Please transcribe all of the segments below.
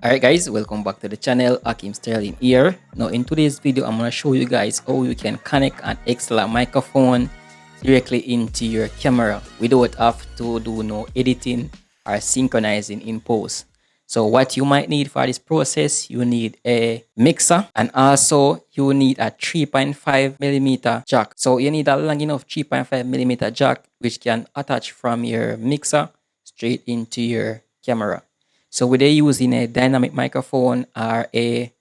Alright guys, welcome back to the channel. Ackeem Sterling here. Now in today's video, I'm going to show you guys how you can connect an XLR microphone directly into your camera without have to do no editing or synchronizing in post. So what you might need for this process, you need a mixer and also you need a 3.5mm jack. So you need a long enough 3.5mm jack which can attach from your mixer straight into your camera. So whether using a dynamic microphone or a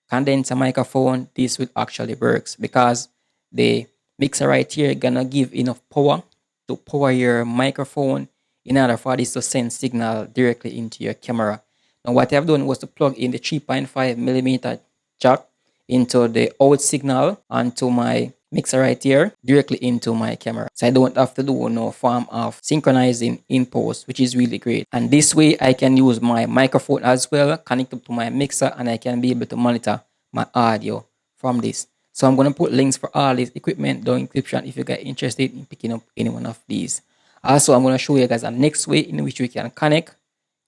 condenser microphone, this will actually works because the mixer right here gonna give enough power to power your microphone in order for this to send signal directly into your camera. Now what I've done was to plug in the 3.5mm jack into the out signal onto my mixer right here directly into my camera, so I don't have to do no form of synchronizing in post, which is really great. And this way I can use my microphone as well, connect up to my mixer, and I can be able to monitor my audio from this. So I'm going to put links for all this equipment down in the description if you get interested in picking up any one of these. Also, I'm going to show you guys the next way in which we can connect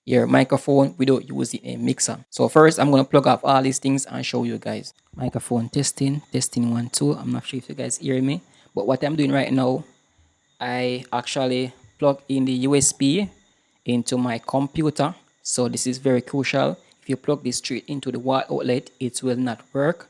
your microphone without using a mixer. So first I'm going to plug off all these things and show you guys. Microphone testing 1 2. I'm not sure if you guys hear me, but what I'm doing right now, I actually plug in the USB into my computer. So this is very crucial. If you plug this straight into the wall outlet, it will not work.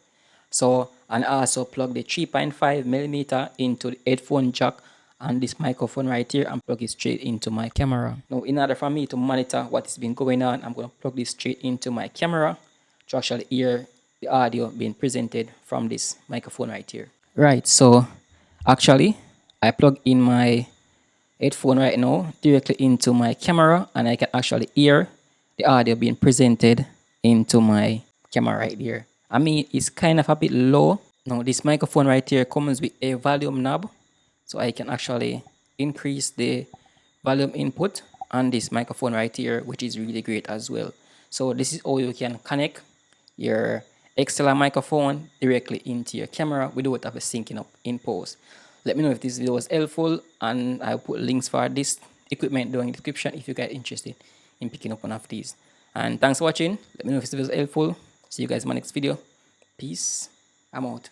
So, and also plug the 3.5mm into the headphone jack and this microphone right here and plug it straight into my camera. Now in order for me to monitor what has been going on, I'm going to plug this straight into my camera to actually hear the audio being presented from this microphone right here. Right, so actually I plug in my headphone right now directly into my camera and I can actually hear the audio being presented into my camera right here. I mean, it's kind of a bit low. Now this microphone right here comes with a volume knob, so I can actually increase the volume input on this microphone right here, which is really great as well. So this is how you can connect your XLR microphone directly into your camera without have a syncing up in post. Let me know if this video was helpful, and I'll put links for this equipment down in the description if you get interested in picking up one of these. And thanks for watching. Let me know if this video was helpful. See you guys in my next video. Peace. I'm out.